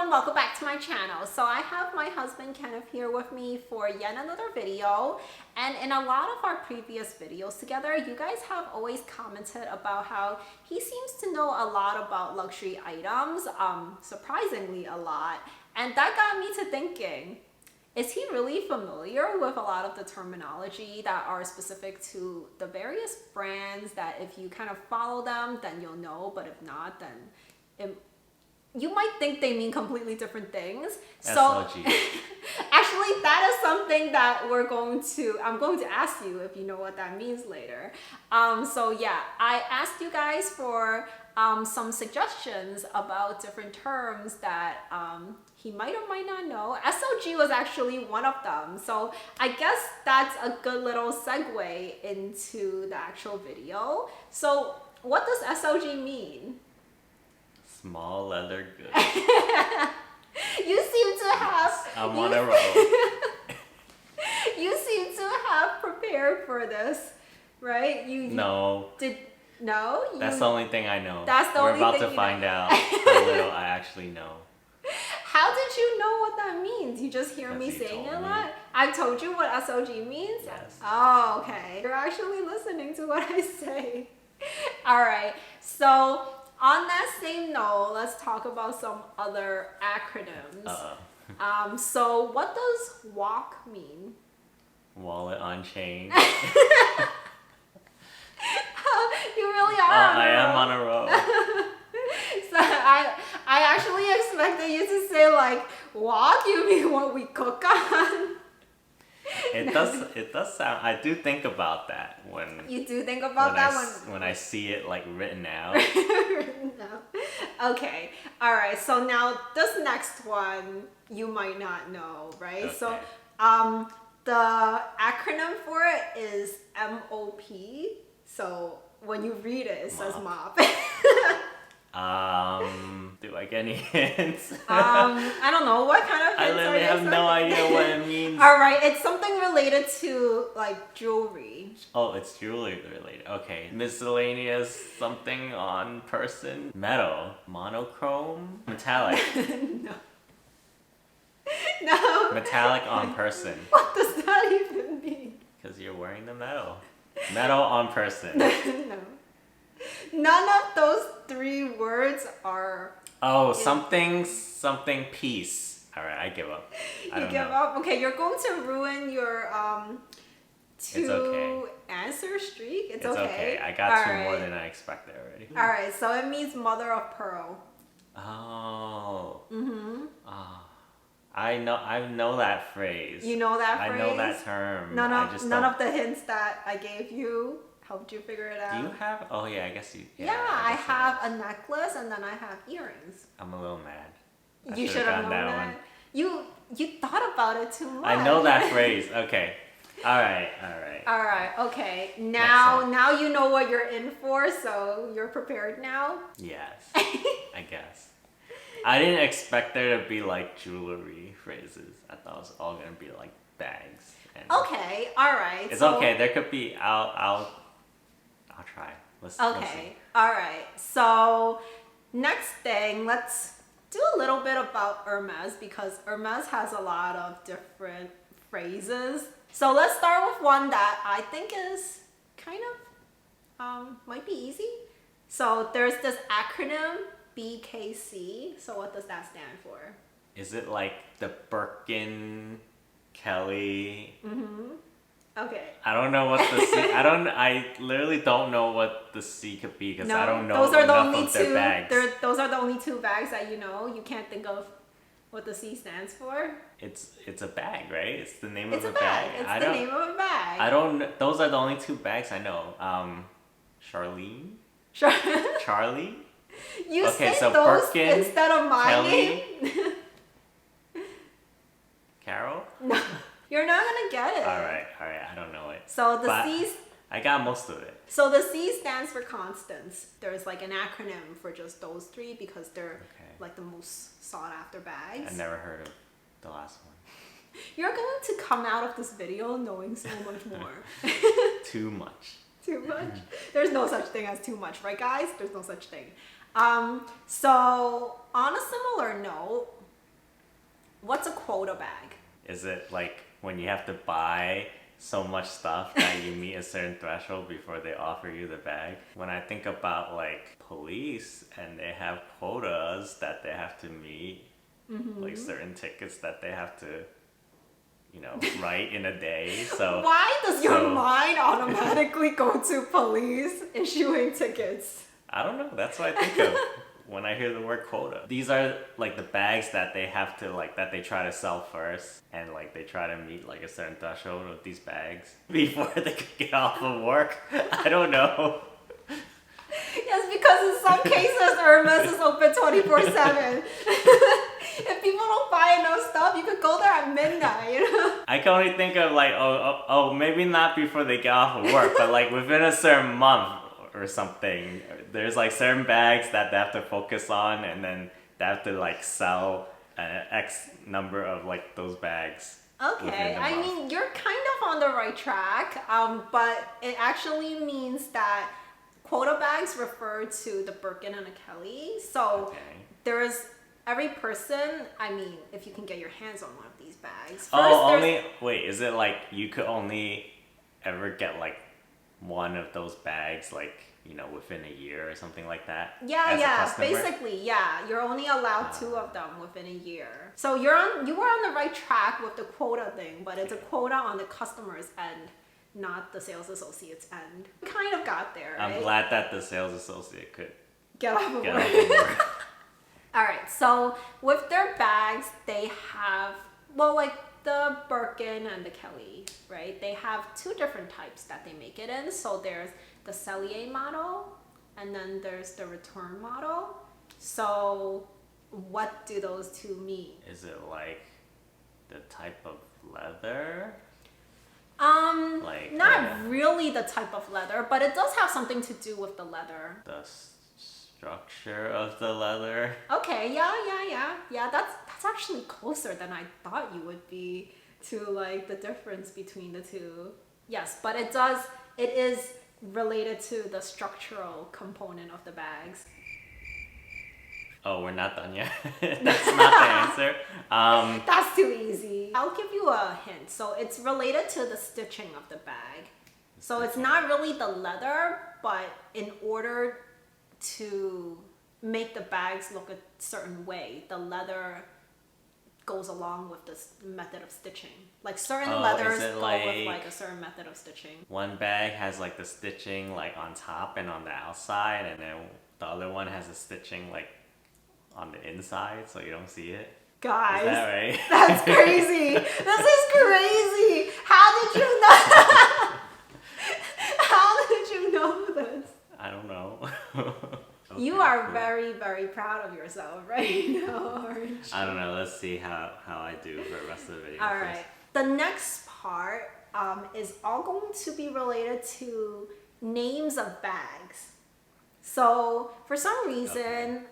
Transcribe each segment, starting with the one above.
and welcome back to my channel. So I have my husband Kenneth here with me for yet another video, and in a lot of our previous videos together, you guys have always commented about how he seems to know a lot about luxury items, surprisingly a lot, and that got me to thinking, is he really familiar with a lot of the terminology that are specific to the various brands that if you kind of follow them, then you'll know, but if not, then you might think they mean completely different things. SLG. Actually, that is something that I'm going to ask you if you know what that means later. So yeah, I asked you guys for some suggestions about different terms that he might or might not know. SLG was actually one of them. So I guess that's a good little segue into the actual video. So what does SLG mean? Small leather goods. You seem to have... I'm on a roll. You seem to have prepared for this, right? No. No? That's the only thing I know. That's the We're only about thing to you find know. out how little I actually know. How did you know what that means? You just hear me Because you saying it told a me. lot? I told you what SLG means? Yes. Oh, okay. You're actually listening to what I say. All right. So on that same note, let's talk about some other acronyms. So what does WOC mean? Wallet on chain. You really are on a I am roll. on a roll. So I actually expected you to say like, WOC? You mean what we cook on? It does sound, I do think about that when You do think about that when I see it like written out. No. Okay. All right. So now this next one you might not know, right? Okay. So the acronym for it is MOP. So when you read it, it says mop. Do I get any hints? I don't know what kind of I hints literally are have you no expecting? idea what it means. All right, it's something related to like jewelry. Oh, it's jewelry related. Okay. Miscellaneous something on person. Metal. Monochrome. Metallic. No. No. Metallic on person. What does that even mean? Because you're wearing the metal. Metal on person. No. None of those three words are... Oh, something piece. Alright, I give up. I You don't give know. up? Okay, you're going to ruin your It's okay. answer streak. It's It's okay. okay. I got two more than I expected already. Alright, so it means mother of pearl. Oh. Mm-hmm. Oh. I know that phrase. You know that phrase? I know that term. None I just of don't- the hints that I gave you helped you figure it out. Do you have? Oh yeah, I guess you. Yeah, I guess have a necklace and then I have earrings. I'm a little mad. I You should've should have gotten known that that. one. You thought about it too much. I know that phrase. Okay. All right. All right. Okay. one. Now you know what you're in for, so you're prepared now. Yes. I guess. I didn't expect there to be like jewelry phrases. I thought it was all gonna be like bags. And Okay. All right. It's so, okay. There could be. I'll try. We'll Okay. see. All right. So next thing, let's do a little bit about Hermes because Hermes has a lot of different phrases. So let's start with one that I think is kind of might be easy. So there's this acronym BKC. So what does that stand for? Is it like the Birkin, Kelly? Okay. I don't know what the C. I literally don't know what the C could be because I don't know those are the enough only of their two. bags. Those are the only two bags that you know. You can't think of what the C stands for. It's a bag, right? It's the name It's of a bag. bag. It's the name of a bag. I don't. Those are the only two bags I know. Charlene. Sure. Charlie. You Okay, say so those Birkin, instead of my Kelly. name. Carol. No, you're not gonna get it. All right. I don't know it. So the But C's. I got most of it. So the C stands for Constance. There's like an acronym for just those three because they're Okay. like the most sought after bags. I never heard of the last one. You're going to come out of this video knowing so much more. Too much. Too much? There's no such thing as too much, right guys? There's no such thing. So on a similar note, What's a quota bag? Is it like when you have to buy so much stuff that you meet a certain threshold before they offer you the bag? When I think about like police and they have quotas that they have to meet, like certain tickets that they have to, you know, write in a day. So why does your mind automatically go to police issuing tickets? I don't know. That's what I think of when I hear the word quota. These are like the bags that they have to like that they try to sell first, and like they try to meet like a certain threshold with these bags before they can get off of work. I don't know. Yes, because in some cases Hermes is open 24/7. If people don't buy enough stuff, you could go there at midnight, you know? I can only think of like maybe not before they get off of work, but like within a certain month or something. There's like certain bags that they have to focus on, and then they have to like sell an X number of like those bags. Okay, I mean, you're kind of on the right track, but it actually means that quota bags refer to the Birkin and the Kelly. So there's every person, I mean, if you can get your hands on one of these bags. Wait, is it like you could only ever get like one of those bags, like, you know, within a year or something like that? Yeah, basically, yeah. You're only allowed 2 of them within a year. So you were on the right track with the quota thing, but it's a quota on the customer's end, not the sales associate's end. Kind of got there, right? I'm glad that the sales associate could get off of work. Alright, so with their bags, they have, well, like the Birkin and the Kelly, right? They have 2 different types that they make it in. So there's the Cellier model, and then there's the return model. So what do those 2 mean? Is it like the type of leather? Like not really the type of leather, but it does have something to do with the leather. The structure of the leather. Okay, yeah. That's actually closer than I thought you would be to like the difference between the 2. Yes, but it is related to the structural component of the bags. Oh, we're not done yet. That's not the answer. That's too easy. I'll give you a hint. So it's related to the stitching of the bag. So it's not really the leather, but in order to make the bags look a certain way, the leather goes along with this method of stitching. Like certain leathers go with like a certain method of stitching. One bag has like the stitching like on top and on the outside, and then the other one has the stitching like on the inside, so you don't see it. Guys, is that right? That's crazy. This is crazy. How did you know? How did you know this? I don't know. Okay, you are very, very proud of yourself right now, aren't you? I don't know. Let's see how I do for the rest of the video. All right. The next part is all going to be related to names of bags. So for some reason,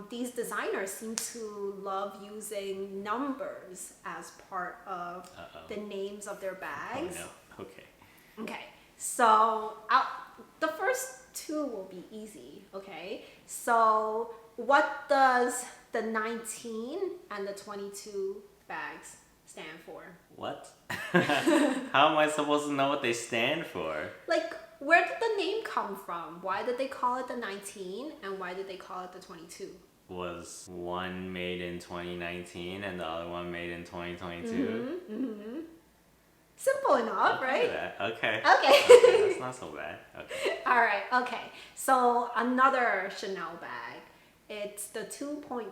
these designers seem to love using numbers as part of the names of their bags. Oh no. Okay. Okay. So the first 2 will be easy. Okay. So what does the 19 and the 22 bags stand for? What? How am I supposed to know what they stand for? Like, where did the name come from? Why did they call it the 19 and why did they call it the 22? Was one made in 2019 and the other one made in 2022? Simple enough, right? Okay. Okay. That's not so bad. Okay. All right. Okay. So another Chanel bag. It's the 2.55.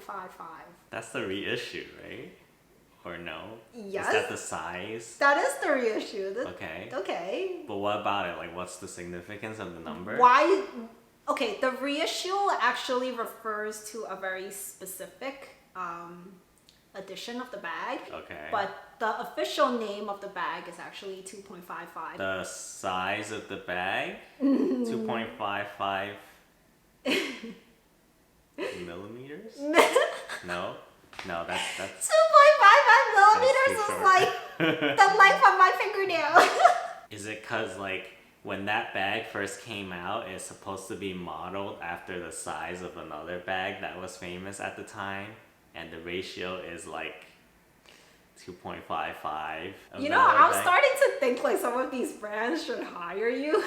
That's the reissue, right? Or no? Yes. Is that the size? That is the reissue. Okay. Okay. But what about it? Like, what's the significance of the number? Why? Okay, the reissue actually refers to a very specific edition of the bag. Okay. But the official name of the bag is actually 2.55. The size of the bag? 2.55 millimeters? No? No, that's 2.55 millimeters is like the length of my fingernail. Is it cause like when that bag first came out, it's supposed to be modeled after the size of another bag that was famous at the time, and the ratio is like $2.55. You know, I'm starting to think like some of these brands should hire you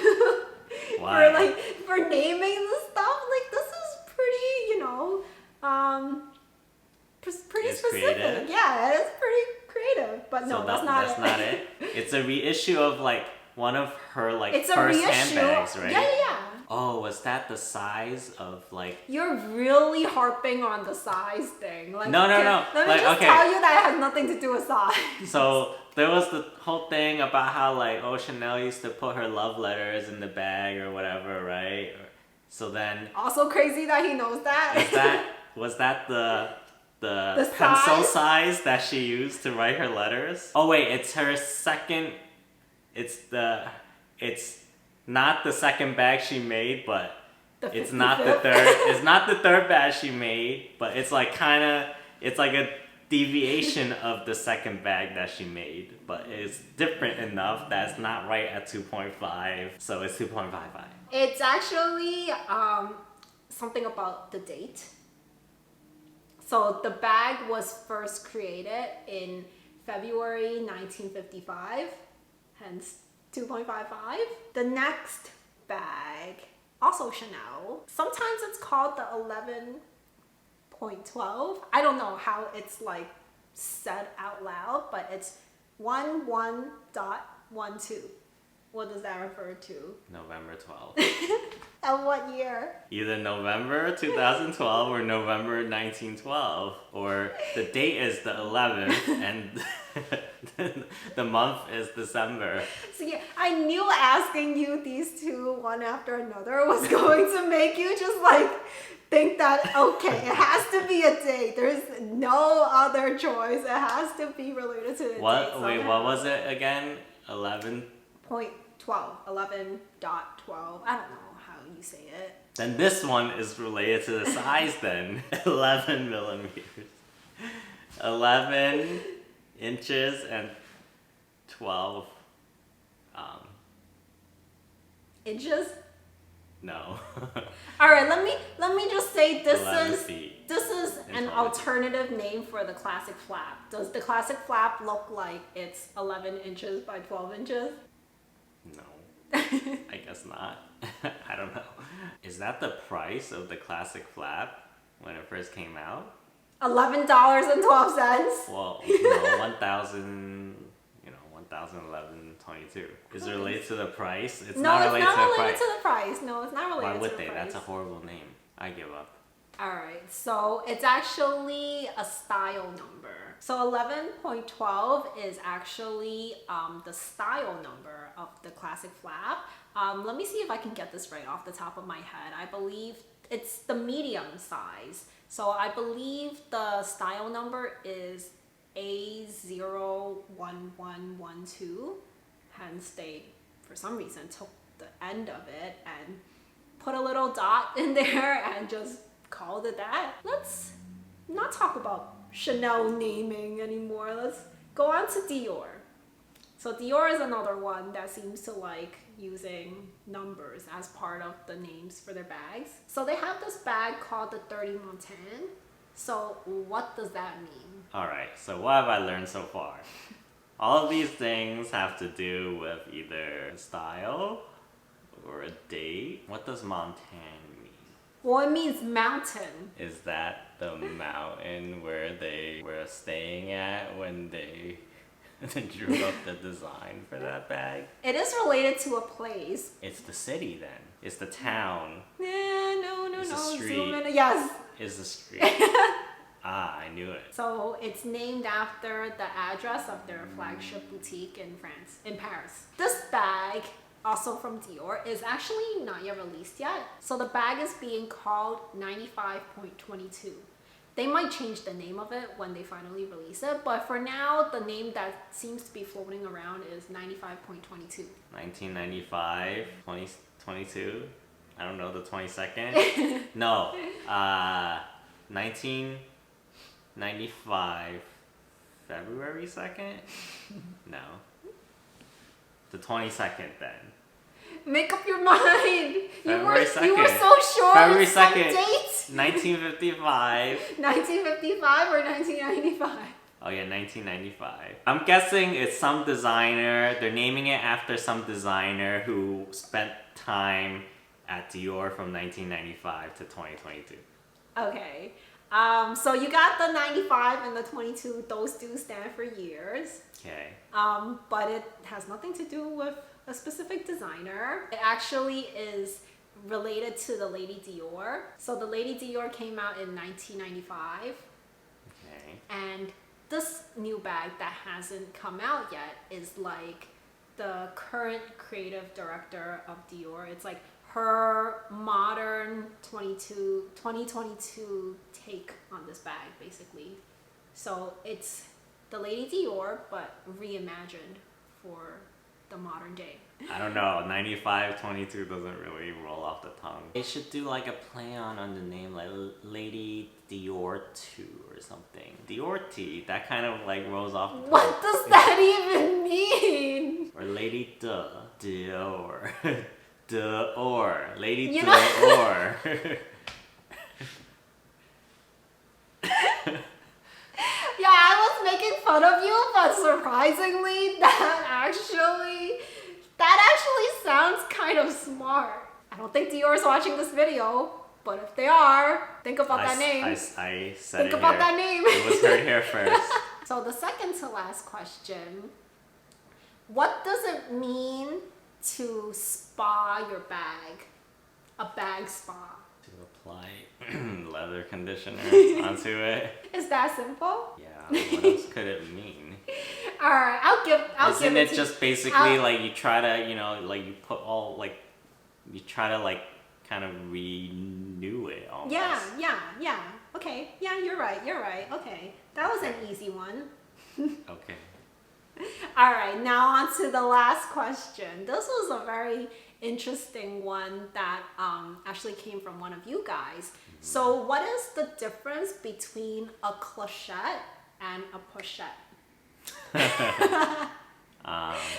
Why? for naming the stuff. Like this is pretty, pretty It's specific. creative? Yeah, it's pretty creative. But no, So that's that's not not it. It's a reissue of like one of her like It's a first reissue. handbags, right? Yeah. Oh, was that the size of like? You're really harping on the size thing. Like, No. Let me Like, just okay. tell you that it has nothing to do with size. So there was the whole thing about how like Chanel used to put her love letters in the bag or whatever, right? So then Also crazy that he knows that. was that the The pencil size? size that she used to write her letters? Oh wait, it's her second. It's not the second bag she made, but The it's not the 55th? third. It's not the third bag she made, but it's like it's like a deviation of the second bag that she made, but it's different enough that it's not right at 2.5, so it's 2.55. It's actually something about the date. So the bag was first created in February 1955, hence 2.55. The next bag, also Chanel. Sometimes it's called the 11.12. I don't know how it's like said out loud, but it's 11.12. What does that refer to? November 12th. And what year? Either November 2012 or November 1912, or the date is the 11th and the month is December. So yeah, I knew asking you these two one after another was going to make you just like think that, okay, it has to be a date. There's no other choice. It has to be related to the date. Wait, what was it again? 11? 11.12. 11.12. I don't know how you say it. Then this one is related to the size then. 11 millimeters. 11 inches and 12 Inches? no. All right, let me just say 11 feet this is and an 12 alternative name for the classic flap. Does the classic flap look like it's 11 inches by 12 inches? No. I guess not. I don't know. Is that the price of the classic flap when it first came out? $11.12. Well, no, 1,011.22. Is it related to the price? It's No, not it's related not to the related price. to the price. No, it's not related Why to would the they? price. That's a horrible name. I give up. All right, so it's actually a style number. So 11.12 is actually the style number of the classic flap. Let me see if I can get this right off the top of my head. I believe it's the medium size. So I believe the style number is A01112. Hence they, for some reason, took the end of it and put a little dot in there and just called it that. Let's not talk about Chanel naming anymore. Let's go on to Dior. So Dior is another one that seems to like using numbers as part of the names for their bags. So they have this bag called the 30 Montaigne. So what does that mean? Alright, so what have I learned so far? All of these things have to do with either style or a date. What does Montaigne mean? Well, it means mountain. Is that the mountain where they were staying at when they drew up the design for that bag? It is related to a place. It's the city then. It's the town. No. It's a street. Zoom in. Yes. It's the street. Ah, I knew it. So it's named after the address of their flagship boutique in France, in Paris. This bag, also from Dior, is actually not yet released yet. So the bag is being called 95.22. They might change the name of it when they finally release it, but for now, the name that seems to be floating around is 95.22. 1995, 2022. I don't know, the 22nd? No. 1995, February 2nd? No. The 22nd then. Make up your mind. February 2nd. You were so sure. February some 2nd. date. 1955. 1955 or 1995? Oh yeah, 1995. I'm guessing it's some designer. They're naming it after some designer who spent time at Dior from 1995 to 2022. Okay. So you got the 95 and the 22. Those do stand for years. Okay. But it has nothing to do with a specific designer. It actually is related to the Lady Dior. So the Lady Dior came out in 1995. Okay. And this new bag that hasn't come out yet is like the current creative director of Dior. It's like her modern 2022 take on this bag, basically. So it's the Lady Dior, but reimagined for the modern day. I don't know, 95, 22 doesn't really roll off the tongue. They should do like a play on the name, like Lady Dior 2 or something. Dior T, that kind of like rolls off the tongue. What does that even mean? Or Lady Dior. Dior. Lady You know- Dior. Yeah, I was making fun of you, but surprisingly, that actually sounds kind of smart. I don't think Dior's watching this video, but if they are, think about that name. I said Think it about here. that name. It was heard here first. So the second to last question, what does it mean to spa your bag? A bag spa. To apply leather conditioner onto it. Is that simple? Yeah, what else could it mean? All right, I'll give Isn't it it to just basically I'll- like you try to, you know, like you put all like, you try to like kind of renew it almost. Yeah. Okay, yeah, you're right. Okay, that was an easy one. Okay. All right, now on to the last question. This was a very interesting one that actually came from one of you guys. So what is the difference between a clochette and a pochette?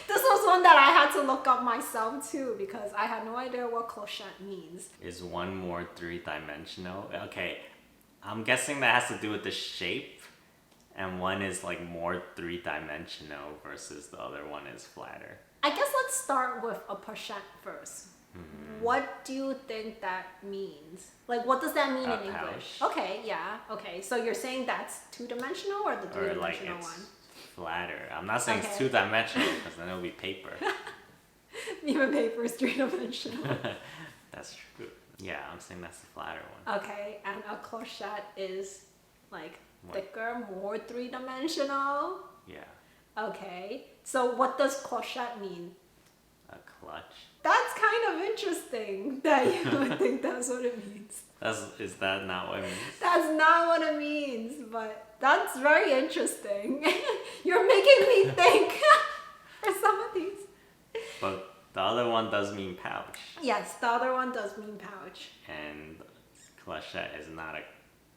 This was one that I had to look up myself too because I had no idea what clochette means. Is one more three-dimensional? Okay, I'm guessing that has to do with the shape, and one is like more three-dimensional versus the other one is flatter. I guess let's start with a pochette first. What do you think that means? Like, what does that mean A in English? pouch. Okay, yeah, okay. So you're saying that's two-dimensional or the Or like three-dimensional it's one? flatter. I'm not saying it's Okay. two-dimensional because then it'll be paper. Even paper is three-dimensional. That's true. Yeah, I'm saying that's the flatter one. Okay, and a clochette is like What? thicker, more three-dimensional. Yeah, Okay, so what does clochette mean? a clutch. That's kind of interesting that you would think that's what it means. Is that not what it means? That's not what it means, but that's very interesting. You're making me think for some of these. But the other one does mean pouch, Yes, the other one does mean pouch. and clochette is not a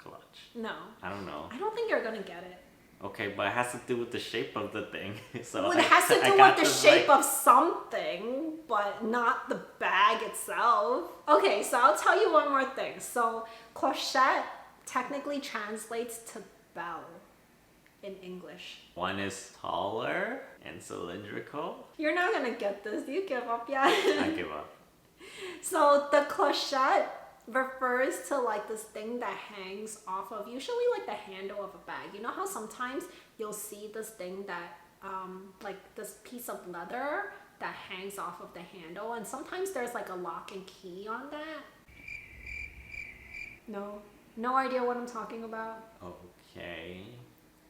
clutch. No, I don't know. I don't think you're gonna get it. Okay, but it has to do with the shape of the thing. So Well, it has to I do got with the this shape right. of something, but not the bag itself. Okay, so I'll tell you one more thing. So clochette technically translates to bell in English. One is taller and cylindrical. You're not gonna get this. Do you give up yet? I give up. So the clochette refers to like this thing that hangs off of usually like the handle of a bag. You know how sometimes you'll see this thing that like this piece of leather that hangs off of the handle, and sometimes there's like a lock and key on that. No idea what I'm talking about. Okay.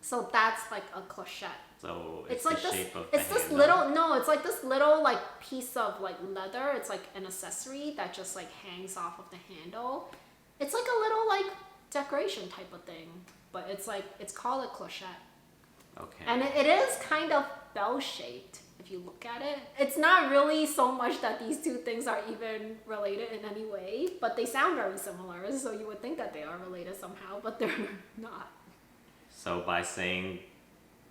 So that's like a clochette. So It's the like this. shape of the It's this handle. little. No, it's like this little like piece of like leather. It's like an accessory that just like hangs off of the handle. It's like a little like decoration type of thing, but it's like it's called a clochette, Okay. and it is kind of bell shaped if you look at it. It's not really so much that these two things are even related in any way, but they sound very similar. So you would think that they are related somehow, but they're not. So by saying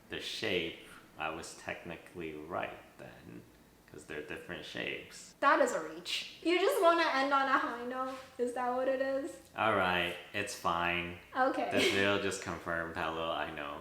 the shape, I was technically right then, because they're different shapes. That is a reach. You just want to end on a high note? Is that what it is? All right, it's fine. This Okay. video just confirmed how little I know.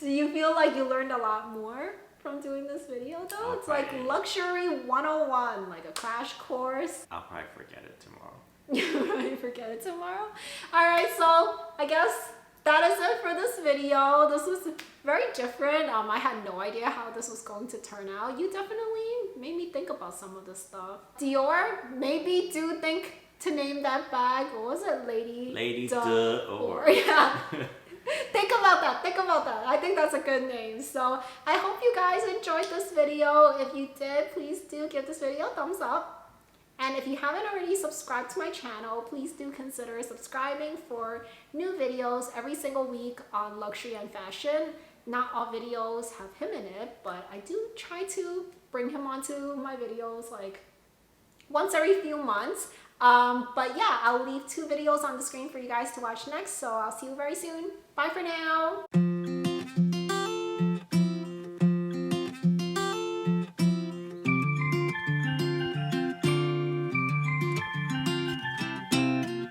Do you feel like you learned a lot more from doing this video though? It's like luxury 101, like a crash course. I'll probably forget it tomorrow. You probably forget it tomorrow. Alright, so I guess that is it for this video. This was very different. I had no idea how this was going to turn out. You definitely made me think about some of this stuff. Dior, maybe do think to name that bag. What was it? Lady Dior. Yeah. Think about that. Think about that. I think that's a good name. So I hope you guys enjoyed this video. If you did, please do give this video a thumbs up. And if you haven't already subscribed to my channel, please do consider subscribing for new videos every single week on luxury and fashion. Not all videos have him in it, but I do try to bring him onto my videos like once every few months. But yeah, I'll leave 2 videos on the screen for you guys to watch next. So I'll see you very soon. Bye for now.